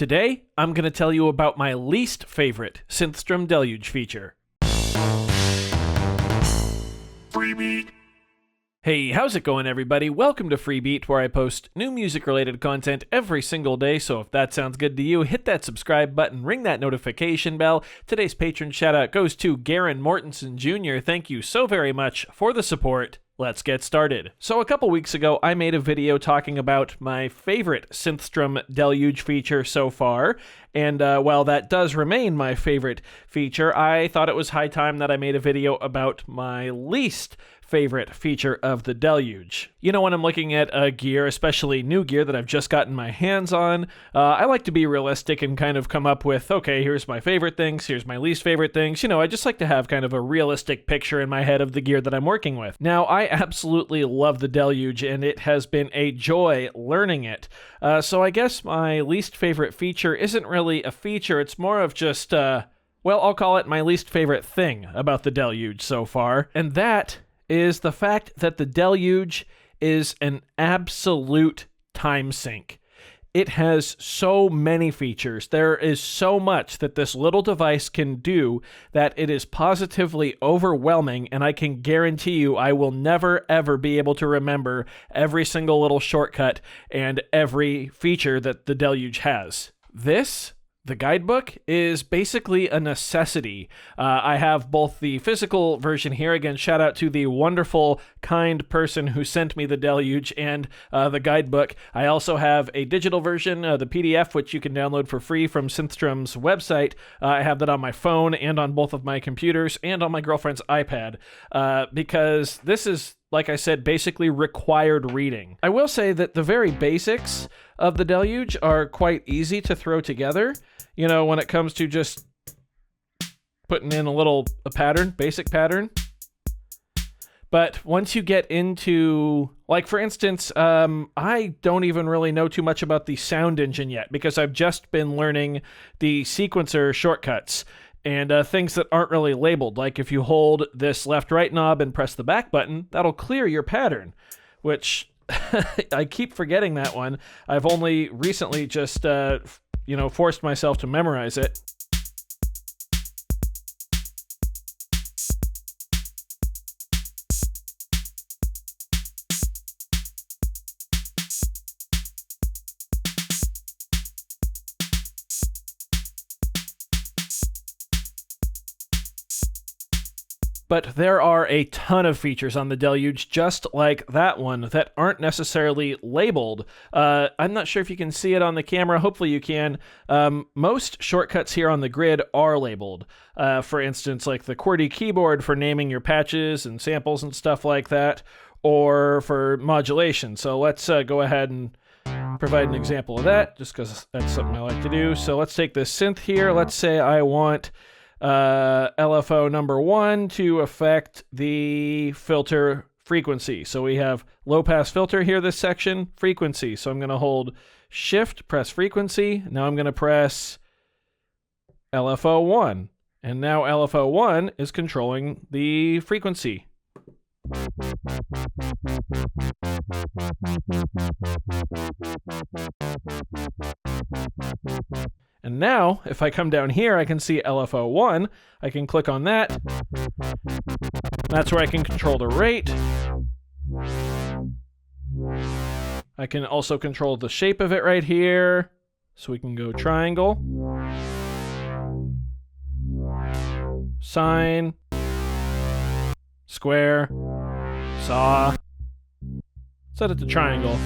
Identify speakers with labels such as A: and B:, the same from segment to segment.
A: Today, I'm going to tell you about my least favorite Synthstrom Deluge feature. Freebeat. Hey, how's it going, everybody? Welcome to Freebeat, where I post new music-related content every single day, so if that sounds good to you, hit that subscribe button, ring that notification bell. Today's patron shout-out goes to Garen Mortensen Jr. Thank you so very much for the support. Let's get started. So a couple weeks ago, I made a video talking about my favorite Synthstrom Deluge feature so far, and while that does remain my favorite feature, I thought it was high time that I made a video about my least favorite feature of the Deluge. You know, when I'm looking at gear, especially new gear that I've just gotten my hands on, I like to be realistic and kind of come up with, okay, here's my favorite things, here's my least favorite things. You know, I just like to have kind of a realistic picture in my head of the gear that I'm working with. Now, I absolutely love the Deluge, and it has been a joy learning it. So I guess my least favorite feature isn't really a feature, it's more of just, well, I'll call it my least favorite thing about the Deluge so far, and that is the fact that the Deluge is an absolute time sink. It has so many features. There is so much that this little device can do that it is positively overwhelming, and I can guarantee you I will never ever be able to remember every single little shortcut and every feature that the Deluge has. The guidebook is basically a necessity. I have both the physical version here, again, shout out to the wonderful, kind person who sent me the Deluge, and the guidebook. I also have a digital version, the PDF, which you can download for free from Synthstrom's website. I have that on my phone and on both of my computers and on my girlfriend's iPad, because this is, like I said, basically required reading. I will say that the very basics of the Deluge are quite easy to throw together. You know, when it comes to just putting in a pattern, basic pattern. But once you get into, like for instance, I don't even really know too much about the sound engine yet, because I've just been learning the sequencer shortcuts and things that aren't really labeled. Like if you hold this left-right knob and press the back button, that'll clear your pattern, which I keep forgetting that one. I've only recently just, forced myself to memorize it. But there are a ton of features on the Deluge, just like that one, that aren't necessarily labeled. I'm not sure if you can see it on the camera. Hopefully you can. Most shortcuts here on the grid are labeled. For instance, like the QWERTY keyboard for naming your patches and samples and stuff like that, or for modulation. So let's go ahead and provide an example of that, just because that's something I like to do. So let's take this synth here. Let's say I want LFO number 1 to affect the filter frequency. So we have low pass filter here, this section, frequency. So I'm going to hold shift, press frequency. Now I'm going to press LFO 1. And now LFO 1 is controlling the frequency. And now, if I come down here, I can see LFO 1. I can click on that. That's where I can control the rate. I can also control the shape of it right here. So we can go triangle, sine, square, saw. Set it to triangle.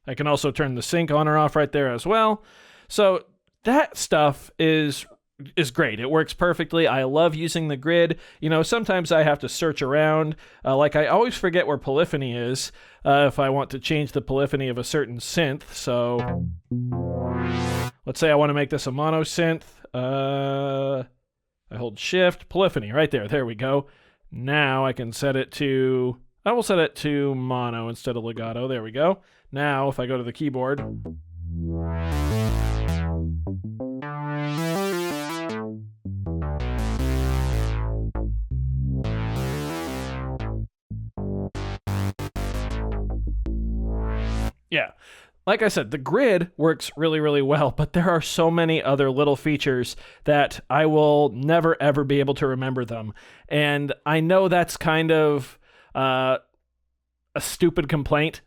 A: I can also turn the sync on or off right there as well. So that stuff is great. It works perfectly. I love using the grid. You know, sometimes I have to search around. Like I always forget where polyphony is if I want to change the polyphony of a certain synth. So let's say I want to make this a mono synth. I hold shift, polyphony right there. There we go. Now I can set it to, I will set it to mono instead of legato. There we go. Now if I go to the keyboard, yeah, like I said, the grid works really, really well, but there are so many other little features that I will never, ever be able to remember them. And I know that's kind of a stupid complaint,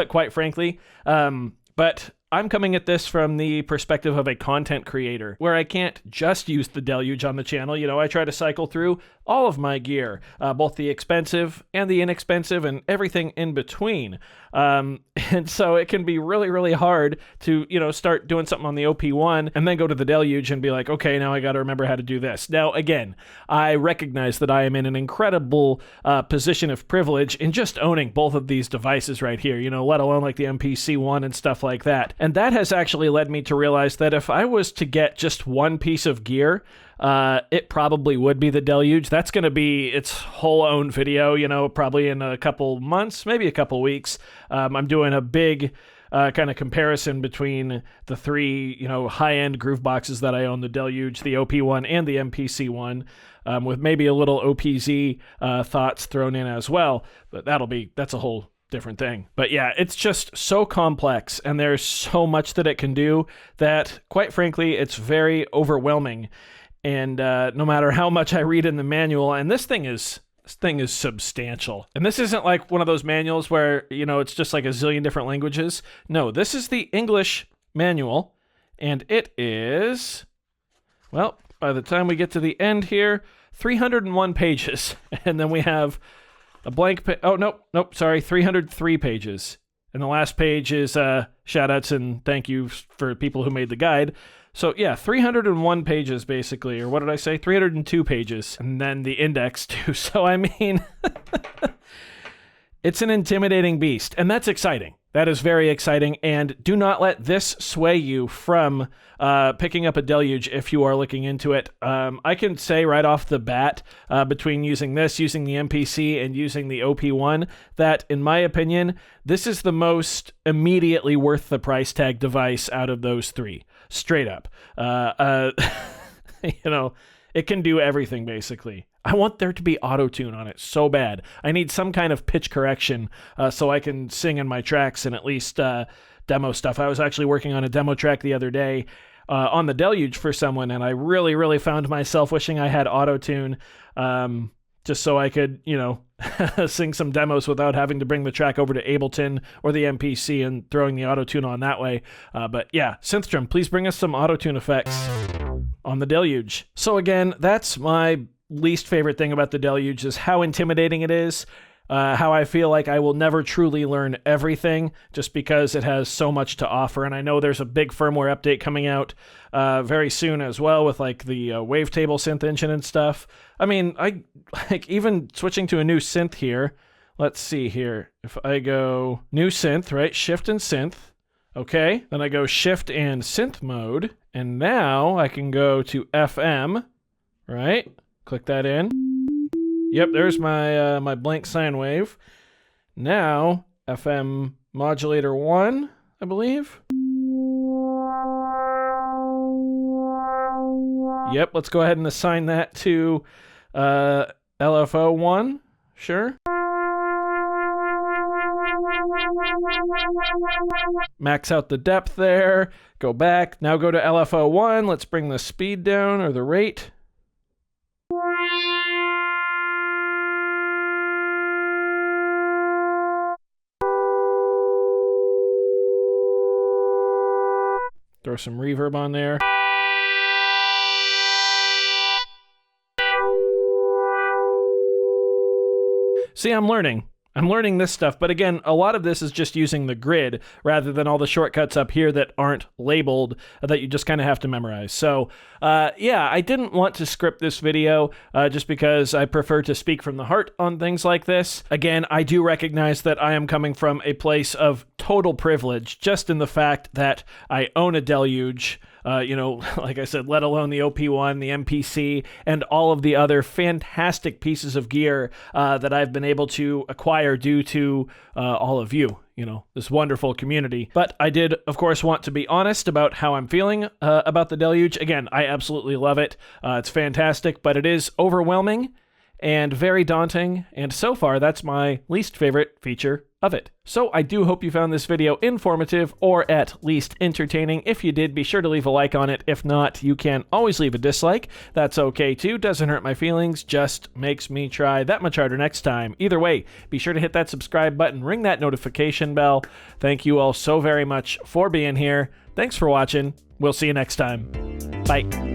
A: quite frankly, but I'm coming at this from the perspective of a content creator, where I can't just use the Deluge on the channel. You know, I try to cycle through all of my gear, both the expensive and the inexpensive and everything in between. And so it can be really, really hard to, you know, start doing something on the OP1 and then go to the Deluge and be like, okay, now I got to remember how to do this. Now, again, I recognize that I am in an incredible position of privilege in just owning both of these devices right here, you know, let alone like the MPC-1 and stuff like that. And that has actually led me to realize that if I was to get just one piece of gear, it probably would be the Deluge. That's going to be its whole own video, you know, probably in a couple months, maybe a couple weeks. I'm doing a big kind of comparison between the three, you know, high-end groove boxes that I own, the Deluge, the OP1, and the MPC1, with maybe a little OPZ thoughts thrown in as well. But that's a whole different thing. But yeah, it's just so complex, and there's so much that it can do that, quite frankly, it's very overwhelming. And no matter how much I read in the manual, and this thing is substantial. And this isn't like one of those manuals where, you know, it's just like a zillion different languages. No, this is the English manual, and it is, well, by the time we get to the end here, 301 pages. And then we have a blank page. Oh, nope, sorry, 303 pages. And the last page is shout-outs and thank you for people who made the guide. So yeah, 301 pages basically, or what did I say? 302 pages, and then the index too. So I mean, it's an intimidating beast, and that's exciting. That is very exciting, and do not let this sway you from picking up a Deluge if you are looking into it. I can say right off the bat, between using this, using the MPC, and using the OP1, that in my opinion, this is the most immediately worth the price tag device out of those three. Straight up. You know, it can do everything basically. I want there to be auto-tune on it so bad. I need some kind of pitch correction so I can sing in my tracks and at least demo stuff. I was actually working on a demo track the other day on the Deluge for someone, and I really, really found myself wishing I had auto-tune just so I could, you know, sing some demos without having to bring the track over to Ableton or the MPC and throwing the auto-tune on that way. But yeah, Synthstrom, please bring us some auto-tune effects on the Deluge. So again, that's my least favorite thing about the Deluge, is how intimidating it is, how I feel like I will never truly learn everything just because it has so much to offer. And I know there's a big firmware update coming out very soon as well with like the wavetable synth engine and stuff. I mean, I like even switching to a new synth here. Let's see here. If I go new synth, right? Shift and synth. Okay. Then I go shift and synth mode. And now I can go to FM, right? Click that in. Yep, there's my my blank sine wave. Now, FM modulator 1, I believe. Yep, let's go ahead and assign that to LFO 1. Sure. Max out the depth there. Go back. Now go to LFO 1. Let's bring the speed down, or the rate. Throw some reverb on there. See, I'm learning this stuff, but again, a lot of this is just using the grid rather than all the shortcuts up here that aren't labeled that you just kind of have to memorize. So, yeah, I didn't want to script this video just because I prefer to speak from the heart on things like this. Again, I do recognize that I am coming from a place of total privilege just in the fact that I own a Deluge. You know, like I said, let alone the OP1, the MPC, and all of the other fantastic pieces of gear that I've been able to acquire due to all of you, you know, this wonderful community. But I did, of course, want to be honest about how I'm feeling about the Deluge. Again, I absolutely love it. It's fantastic, but it is overwhelming and very daunting. And so far, that's my least favorite feature of it. So I do hope you found this video informative or at least entertaining. If you did, be sure to leave a like on it. If not, you can always leave a dislike. That's okay too. Doesn't hurt my feelings, just makes me try that much harder next time. Either way, be sure to hit that subscribe button, ring that notification bell. Thank you all so very much for being here. Thanks for watching. We'll see you next time. Bye.